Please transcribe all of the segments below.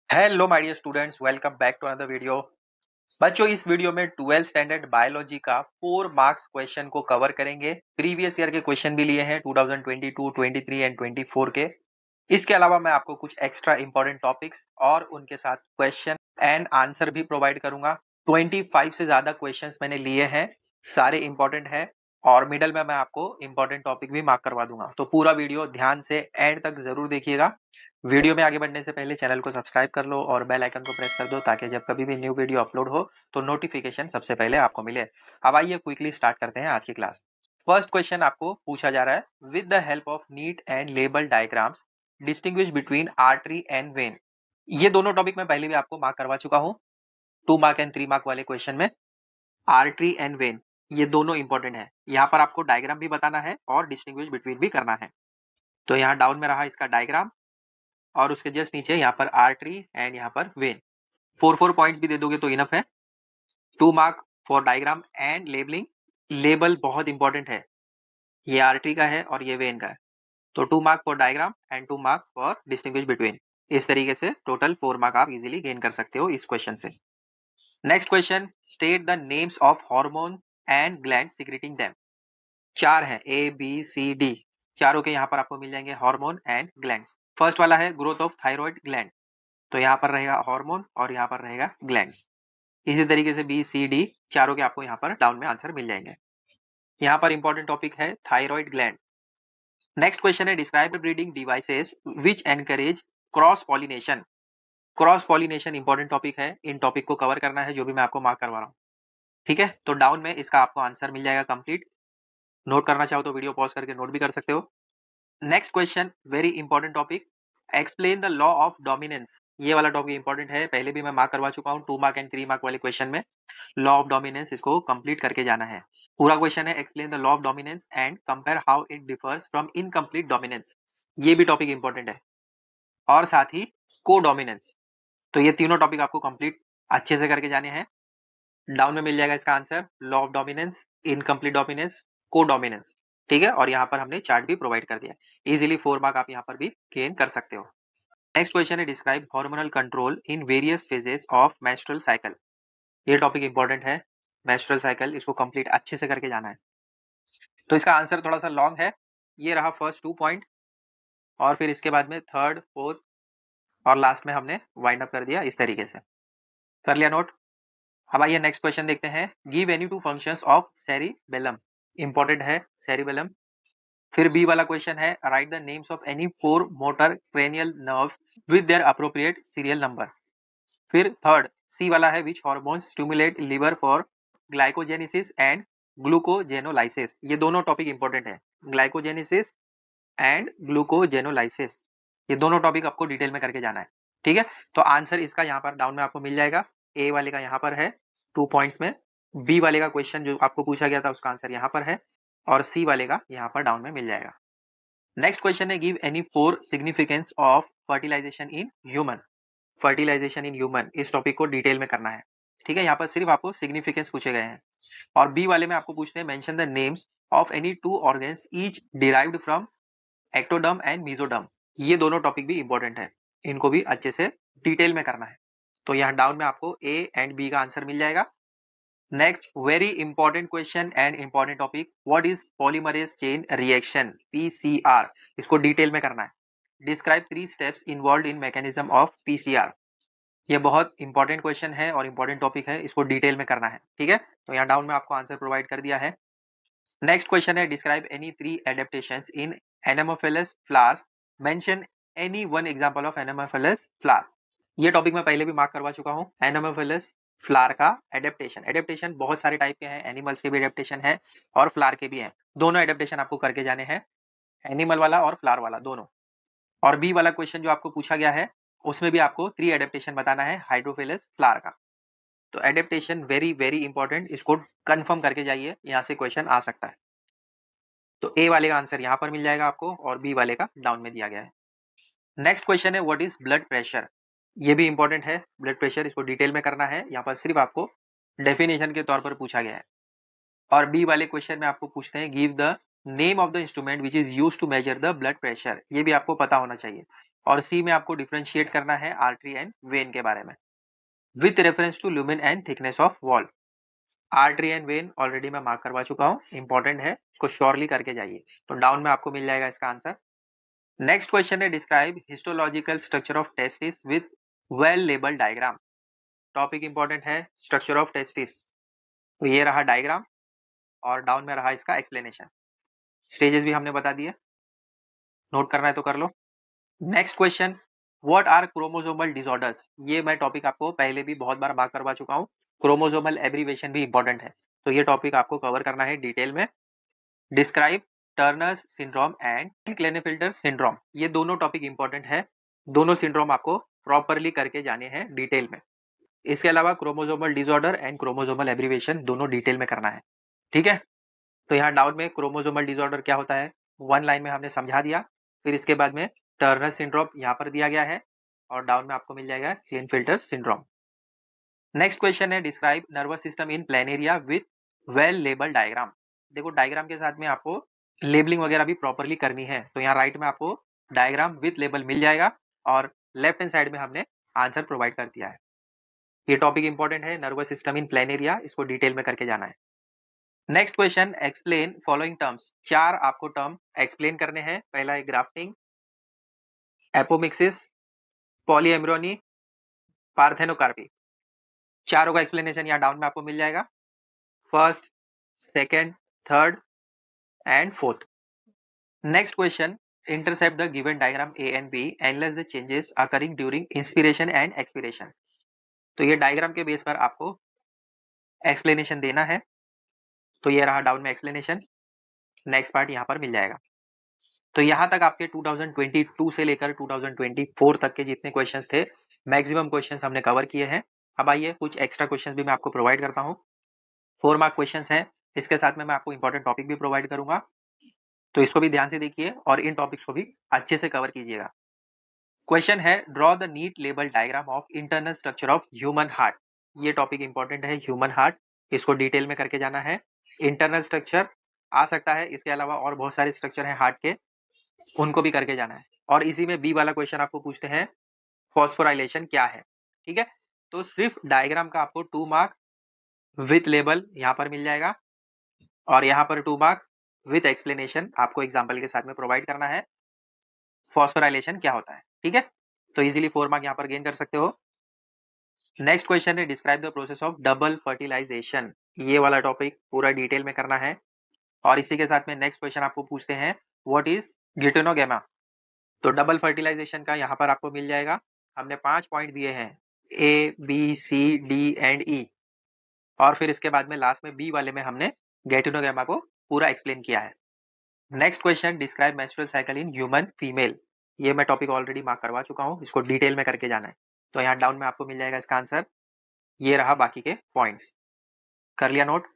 Hello my dear students, welcome back to another video. बच्चों, इस video में 12th standard biology का 4 marks question को कवर करेंगे। प्रीवियस ईयर के क्वेश्चन भी लिए हैं 2022, 23 एंड 24 के। इसके अलावा मैं आपको कुछ एक्स्ट्रा इंपॉर्टेंट टॉपिक्स और उनके साथ क्वेश्चन एंड आंसर भी प्रोवाइड करूंगा। 25 से ज्यादा क्वेश्चंस मैंने लिए हैं, सारे इंपॉर्टेंट हैं और मिडल में मैं आपको इंपॉर्टेंट टॉपिक भी मार्क करवा दूंगा। तो पूरा वीडियो ध्यान से एंड तक जरूर देखिएगा। वीडियो में आगे बढ़ने से पहले चैनल को सब्सक्राइब कर लो और बेल आइकन को प्रेस कर दो ताकि जब कभी भी न्यू वीडियो अपलोड हो तो नोटिफिकेशन सबसे पहले आपको मिले। अब आइए क्विकली स्टार्ट करते हैं आज की क्लास। फर्स्ट क्वेश्चन आपको पूछा जा रहा है, with the help of neat and label diagrams distinguish between artery and when. ये दोनों टॉपिक मैं पहले भी आपको मार्क करवा चुका हूँ 2 मार्क एंड 3 मार्क वाले क्वेश्चन में। आर्टरी एंड वेन ये दोनों इंपॉर्टेंट है। यहाँ पर आपको डायग्राम भी बताना है और डिस्टिंग्विश बिटवीन भी करना है। तो यहाँ डाउन में रहा इसका डायग्राम और उसके जस्ट नीचे यहाँ पर आर्टरी एंड यहाँ पर वेन। 4 पॉइंट्स भी दे दोगे तो इनफ है। 2 mark for diagram and labelling. Label बहुत इंपॉर्टेंट है, ये आर्टरी का है और ये वेन का है। तो 2 mark for diagram and 2 mark for distinguish between. इस तरीके से टोटल 4 मार्क आप इजीली गेन कर सकते हो इस क्वेश्चन से। Next question, state the names of hormone and gland secreting them. 4 है, ए बी सी डी, चारों के यहाँ पर आपको मिल जाएंगे हार्मोन एंड ग्लैंड्स। फर्स्ट वाला है ग्रोथ ऑफ थायराइड ग्लैंड, तो यहाँ पर रहेगा हार्मोन और यहाँ पर रहेगा ग्लैंड्स। इसी तरीके से बी सी डी चारों के आपको यहाँ पर डाउन में आंसर मिल जाएंगे। यहाँ पर इंपॉर्टेंट टॉपिक है थायराइड ग्लैंड। नेक्स्ट क्वेश्चन है, डिस्क्राइब ब्रीडिंग डिवाइसेस विच encourage cross pollination. Cross pollination important topic है, इन टॉपिक को कवर करना है जो भी मैं आपको मार्क करवा रहा हूँ। ठीक है, तो डाउन में इसका आपको आंसर मिल जाएगा कंप्लीट। नोट करना चाहो तो वीडियो पॉज करके नोट भी कर सकते हो। Next question, very important topic, explain the law of dominance. ये वाला टॉपिक इंपॉर्टेंट है, पहले भी मैं मार्क करवा चुका हूँ 2 मार्क एंड 3 मार्क वाले क्वेश्चन में। लॉ ऑफ डोमिनेंस इसको कंप्लीट करके जाना है। पूरा क्वेश्चन है, explain the law of dominance and compare how it differs from incomplete dominance. ये भी टॉपिक इंपॉर्टेंट है और साथ ही को डोमिनेंस। तो ये तीनों टॉपिक आपको कंप्लीट अच्छे से करके जाने हैं। डाउन में मिल जाएगा इसका answer, law of dominance, incomplete dominance, को डोमिनेंस। ठीक है, और यहाँ पर हमने चार्ट भी प्रोवाइड कर दिया। इजीली 4 मार्क आप यहाँ पर भी गेन कर सकते हो। नेक्स्ट क्वेश्चन है, describe hormonal control in various phases of menstrual cycle. ये टॉपिक इंपॉर्टेंट है, मेंस्ट्रुअल साइकिल, इसको कंप्लीट अच्छे से करके जाना है। तो इसका आंसर थोड़ा सा लॉन्ग है। ये रहा फर्स्ट 2 पॉइंट और फिर इसके बाद में थर्ड, फोर्थ और लास्ट में हमने वाइंड अप कर दिया इस तरीके से। कर लिया नोट। अब आइए नेक्स्ट क्वेश्चन देखते हैं, give any 2 functions of cerebellum. Important है सेरिबेलम। फिर बी वाला क्वेश्चन है, write the names of any 4 motor cranial nerves with their appropriate serial number. फिर थर्ड सी वाला है, which hormones stimulate liver for glycogenesis and glucogenolysis. ये दोनों topic important है, ग्लाइकोजेनेसिस एंड ग्लूकोजेनोलाइसिस। ये दोनों टॉपिक आपको डिटेल में करके जाना है। ठीक है, तो आंसर इसका यहाँ पर डाउन में आपको मिल जाएगा। ए वाले का यहाँ पर है 2 पॉइंट्स में, बी वाले का क्वेश्चन जो आपको पूछा गया था उसका आंसर यहाँ पर है और सी वाले का यहाँ पर डाउन में मिल जाएगा। नेक्स्ट क्वेश्चन है, give any 4 significance of fertilisation in human. Fertilisation in human, इस टॉपिक को डिटेल में करना है। ठीक है, यहाँ पर सिर्फ आपको सिग्निफिकेंस पूछे गए हैं। और बी वाले में आपको पूछते हैं, mention the names of any 2 organs each derived from ectoderm and mesoderm. ये दोनों टॉपिक भी इंपॉर्टेंट है, इनको भी अच्छे से डिटेल में करना है। तो यहाँ डाउन में आपको ए एंड बी का आंसर मिल जाएगा। Next, very important question and important topic, what is polymerase chain reaction, PCR. इसको डिटेल में करना है। Describe 3 steps involve in mechanism of PCR. ये बहुत इंपॉर्टेंट क्वेश्चन है और इंपॉर्टेंट टॉपिक है, इसको डिटेल में करना है। ठीक है, तो यहाँ डाउन में आपको आंसर प्रोवाइड कर दिया है। नेक्स्ट क्वेश्चन है, describe any 3 adaptations in anemophilous flowers, mention any 1 example of anemophilous flower. ये टॉपिक मैं पहले भी मार्क करवा चुका हूँ। एनेमोफिलस फ्लावर का एडेप्टेशन, एडेप्टेशन बहुत सारे टाइप के हैं, एनिमल्स के भी एडेप्टेशन है और फ्लावर के भी हैं। दोनों एडेप्टेशन आपको करके जाने हैं, एनिमल वाला और फ्लावर वाला दोनों। और बी वाला क्वेश्चन जो आपको पूछा गया है उसमें भी आपको 3 एडेप्टेशन बताना है हाइड्रोफिलस फ्लावर का। तो एडेप्टेशन वेरी वेरी इंपॉर्टेंट, इसको कंफर्म करके जाइए, यहाँ से क्वेश्चन आ सकता है। तो ए वाले का आंसर यहाँ पर मिल जाएगा आपको और बी वाले का डाउन में दिया गया है। नेक्स्ट क्वेश्चन है, व्हाट इज ब्लड प्रेशर। ये भी इंपॉर्टेंट है, ब्लड प्रेशर, इसको डिटेल में करना है। यहाँ पर सिर्फ आपको डेफिनेशन के तौर पर पूछा गया है। और बी वाले क्वेश्चन में आपको पूछते हैं, give the name of the instrument which is used to measure the blood pressure. ये भी आपको पता होना चाहिए। और सी में आपको डिफरेंशिएट करना है आर्टरी एंड वेन के बारे में with reference to lumen and thickness of wall. Artery and vein already मैं मार्क करवा चुका हूँ, इंपॉर्टेंट है, इसको श्योरली करके जाइए। तो डाउन में आपको मिल जाएगा इसका आंसर। नेक्स्ट क्वेश्चन है describe histological structure of testis with well label diagram. Topic important है स्ट्रक्चर ऑफ टेस्टिस। तो ये रहा डायग्राम और डाउन में रहा इसका एक्सप्लेनेशन। स्टेजेस भी हमने बता दिए, नोट करना है तो कर लो। Next question, what are chromosomal disorders. ये मैं टॉपिक आपको पहले भी बहुत बार मार्क करवा चुका हूँ। क्रोमोसोमल एब्रीवेशन भी इंपॉर्टेंट है, तो ये टॉपिक आपको कवर करना है डिटेल में। Describe Turner's syndrome and Klinefelter syndrome. ये दोनों टॉपिक इंपॉर्टेंट है, दोनों सिंड्रोम आपको प्रॉपरली करके जाने हैं डिटेल में। इसके अलावा chromosomal disorder and chromosomal abbreviation दोनों डिटेल में करना है, ठीक है। तो यहाँ डाउन में क्रोमोसोमल डिसऑर्डर क्या होता है वन लाइन में हमने समझा दिया। फिर इसके बाद में टर्नर सिंड्रोम यहाँ पर दिया गया है और डाउन में आपको मिल जाएगा क्लेनफिल्टर सिंड्रोम। नेक्स्ट क्वेश्चन है describe nervous system in planaria with well label diagram. देखो डायग्राम के साथ में आपको लेबलिंग वगैरह भी प्रॉपरली करनी है, तो यहाँ राइट में आपको डायग्राम विथ लेबल मिल जाएगा और लेफ्ट हैंड साइड में हमने आंसर प्रोवाइड कर दिया है। ये टॉपिक इंपॉर्टेंट है नर्वस सिस्टम इन प्लेनेरिया, इसको डिटेल में करके जाना है। Next question, explain following terms. चार आपको टर्म एक्सप्लेन करने हैं। पहला है ग्राफ्टिंग, एपोमिक्सिस, पॉलीएम्ब्रोनी, पार्थेनोकार्पी। चारों का एक्सप्लेनेशन यहाँ डाउन में आपको मिल जाएगा। First, second, third and fourth. Next question, intercept the given diagram A and B, analyse the changes occurring during inspiration and expiration. तो ये डायग्राम के बेस पर आपको एक्सप्लेनेशन देना है। तो ये रहा डाउन में एक्सप्लेनेशन, नेक्स्ट पार्ट यहाँ पर मिल जाएगा। तो यहाँ तक आपके 2022 से लेकर 2024 तक के जितने क्वेश्चंस थे मैक्सिमम क्वेश्चंस हमने कवर किए हैं। अब आइए कुछ एक्स्ट्रा क्वेश्चंस भी मैं आपको प्रोवाइड करता हूँ। 4 मार्क क्वेश्चंस हैं, इसके साथ में मैं आपको इंपॉर्टेंट टॉपिक भी प्रोवाइड करूंगा, तो इसको भी ध्यान से देखिए और इन टॉपिक्स को भी अच्छे से कवर कीजिएगा। क्वेश्चन है draw the neat label diagram of internal structure of human heart. ये टॉपिक इंपॉर्टेंट है, ह्यूमन हार्ट, इसको डिटेल में करके जाना है। इंटरनल स्ट्रक्चर आ सकता है, इसके अलावा और बहुत सारे स्ट्रक्चर हैं हार्ट के, उनको भी करके जाना है। और इसी में बी वाला क्वेश्चन आपको पूछते हैं फॉस्फोराइलेशन क्या है, ठीक है। तो सिर्फ डायग्राम का आपको 2 मार्क विथ लेबल यहाँ पर मिल जाएगा और यहाँ पर 2 मार्क विथ एक्सप्लेनेशन आपको एग्जाम्पल के साथ में प्रोवाइड करना है फॉस्फोराइलेशन क्या होता है, ठीक है। तो इजीली 4 मार्क यहाँ पर गेन कर सकते हो। नेक्स्ट क्वेश्चन है describe the process of double fertilisation. ये वाला टॉपिक पूरा डिटेल में करना है और इसी के साथ में नेक्स्ट क्वेश्चन आपको पूछते हैं व्हाट इज गिटेनोगेमा। तो डबल फर्टिलाइजेशन का यहाँ पर आपको मिल जाएगा। हमने 5 पॉइंट दिए हैं, A B C D and E, और फिर इसके बाद में लास्ट में बी वाले में हमने गैटिनोगेमा को पूरा एक्सप्लेन किया है। Next question describe menstrual cycle in human female. ये मैं टॉपिक ऑलरेडी मार्क करवा चुका हूँ, इसको डिटेल में करके जाना है। तो यहाँ डाउन में आपको मिल जाएगा इसका आंसर। ये रहा बाकी के पॉइंट्स, कर लिया नोट।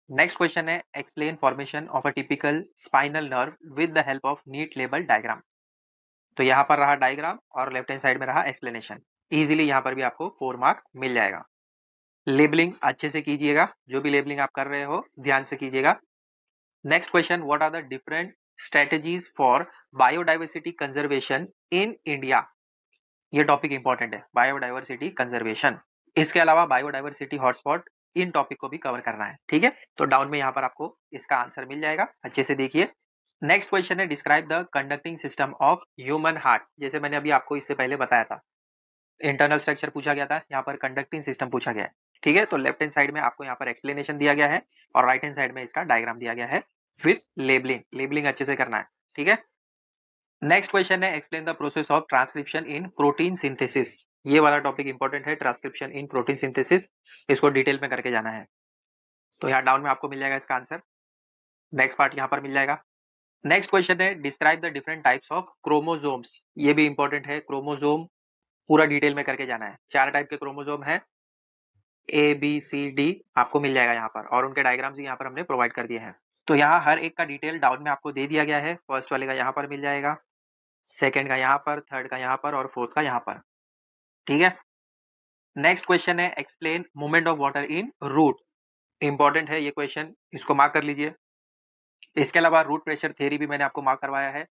नेक्स्ट क्वेश्चन है explain formation of a typical spinal nerve with the help of neat label diagram. तो यहाँ पर रहा डायग्राम और लेफ्ट हैंड साइड में रहा एक्सप्लेनेशन। इजीली यहाँ पर भी आपको 4 मार्क मिल जाएगा। लेबलिंग अच्छे से कीजिएगा, जो भी लेबलिंग आप कर रहे हो ध्यान से कीजिएगा। Next question, what are the different strategies for biodiversity conservation in India. ये टॉपिक इंपॉर्टेंट है, बायोडाइवर्सिटी कंजर्वेशन। इसके अलावा बायोडाइवर्सिटी हॉटस्पॉट, इन टॉपिक को भी कवर करना है, ठीक है। तो डाउन में यहाँ पर आपको इसका आंसर मिल जाएगा, अच्छे से देखिए। नेक्स्ट क्वेश्चन है describe the conducting system of human heart. जैसे मैंने अभी आपको इससे पहले बताया था, इंटरनल स्ट्रक्चर पूछा गया था, यहाँ पर कंडक्टिंग सिस्टम पूछा गया है, ठीक है। तो लेफ्ट हैंड साइड में आपको यहाँ पर एक्सप्लेनेशन दिया गया है और राइट हैंड साइड में इसका डायग्राम दिया गया है विथ लेबलिंग। लेबलिंग अच्छे से करना है, ठीक है। नेक्स्ट क्वेश्चन है explain the process of transcription in protein synthesis. ये वाला टॉपिक इंपॉर्टेंट है, ट्रांसक्रिप्शन इन प्रोटीन सिंथेसिस, इसको डिटेल में करके जाना है। तो यहाँ डाउन में आपको मिल जाएगा इसका आंसर, नेक्स्ट पार्ट यहाँ पर मिल जाएगा। नेक्स्ट क्वेश्चन है describe the different types of chromosomes. ये भी इंपॉर्टेंट है, क्रोमोसोम पूरा डिटेल में करके जाना है। 4 टाइप के क्रोमोसोम है, ए बी सी डी आपको मिल जाएगा यहाँ पर, और उनके डायग्राम्स यहाँ पर हमने प्रोवाइड कर दिए हैं। तो यहाँ हर एक का डिटेल डाउन में आपको दे दिया गया है। फर्स्ट वाले का यहाँ पर मिल जाएगा, सेकेंड का यहाँ पर, थर्ड का यहाँ पर और फोर्थ का यहाँ पर, ठीक है। नेक्स्ट क्वेश्चन है explain movement of water in root. Important है ये क्वेश्चन, इसको मार्क कर लीजिए। इसके अलावा रूट प्रेशर थ्योरी भी मैंने आपको मार्क करवाया है,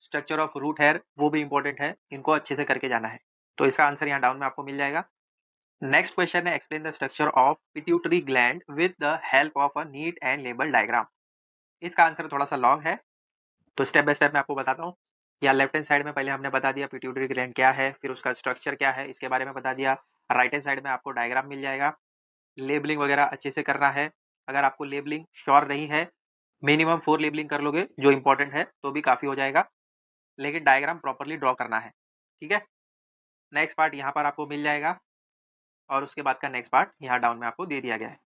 स्ट्रक्चर ऑफ रूट हेयर वो भी इंपॉर्टेंट है, इनको अच्छे से करके जाना है। तो इसका आंसर यहाँ डाउन में आपको मिल जाएगा। नेक्स्ट क्वेश्चन है explain the structure of pituitary gland with the help of a neat and label diagram. इसका आंसर थोड़ा सा लॉन्ग है, तो स्टेप बाय स्टेप मैं आपको बताता हूँ। या लेफ्ट हैंड साइड में पहले हमने बता दिया पिट्यूटरी ग्लैंड क्या है, फिर उसका स्ट्रक्चर क्या है, इसके बारे में बता दिया। राइट हैंड साइड में आपको डायग्राम मिल जाएगा। लेबलिंग वगैरह अच्छे से करना है। अगर आपको लेबलिंग श्योर नहीं है, मिनिमम 4 लेबलिंग कर लोगे जो इंपॉर्टेंट है तो भी काफी हो जाएगा, लेकिन डायग्राम प्रॉपर्ली ड्रॉ करना है। ठीक है, नेक्स्ट पार्ट यहाँ पर आपको मिल जाएगा और उसके बाद का नेक्स्ट पार्ट यहाँ डाउन में आपको दे दिया गया है।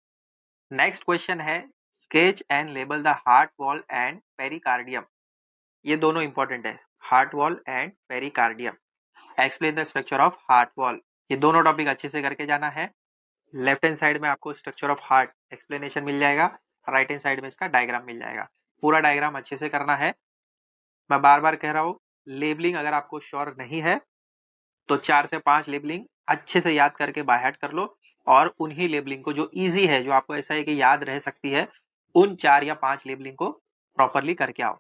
नेक्स्ट क्वेश्चन है sketch and label the heart wall and pericardium. ये दोनों इंपॉर्टेंट है, heart wall and pericardium. Explain the structure of heart wall. ये दोनों टॉपिक अच्छे से करके जाना है। लेफ्ट हैंड साइड में आपको स्ट्रक्चर ऑफ हार्ट एक्सप्लेनेशन मिल जाएगा, राइट हैंड साइड में इसका डायग्राम मिल जाएगा। पूरा डायग्राम अच्छे से करना है। मैं बार बार कह रहा हूँ, लेबलिंग अगर आपको श्योर नहीं है तो 4 से 5 लेबलिंग अच्छे से याद करके बाय हार्ट कर लो, और उन्हीं लेबलिंग को जो इजी है, जो आपको ऐसा है कि याद रह सकती है, उन 4 या 5 लेबलिंग को प्रॉपरली करके आओ।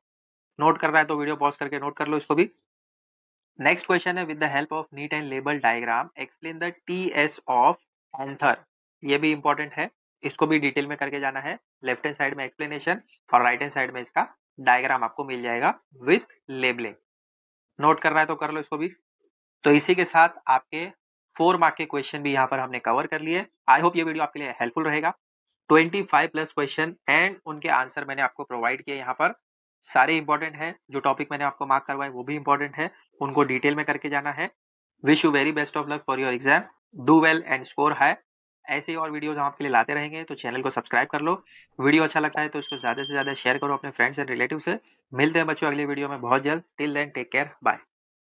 नोट करना है तो वीडियो पॉज करके नोट कर लो इसको भी। नेक्स्ट क्वेश्चन है with the help of neat and label diagram explain the TS of anther. ये भी इंपॉर्टेंट है, इसको भी डिटेल में करके जाना है। लेफ्ट हैंड साइड में एक्सप्लेनेशन और राइट हैंड साइड में इसका डायग्राम आपको मिल जाएगा विथ लेबलिंग। नोट करना है तो कर लो इसको भी। तो इसी के साथ आपके 4 मार्क के क्वेश्चन भी यहाँ पर हमने कवर कर लिए। आई होप ये वीडियो आपके लिए हेल्पफुल रहेगा। 25 प्लस क्वेश्चन एंड उनके आंसर मैंने आपको प्रोवाइड किए यहाँ पर। सारे इंपॉर्टेंट है, जो टॉपिक मैंने आपको मार्क करवाए वो भी इंपॉर्टेंट है, उनको डिटेल में करके जाना है। Wish you very best of luck for your exam. Do well and score high. ऐसे ही और वीडियोस हम आपके लिए लाते रहेंगे, तो चैनल को सब्सक्राइब कर लो। वीडियो अच्छा लगता है तो इसको ज्यादा से ज्यादा शेयर करो अपने फ्रेंड्स एंड रिलेटिव से। मिलते हैं बच्चों अगले वीडियो में बहुत जल्द। Till then take care, bye.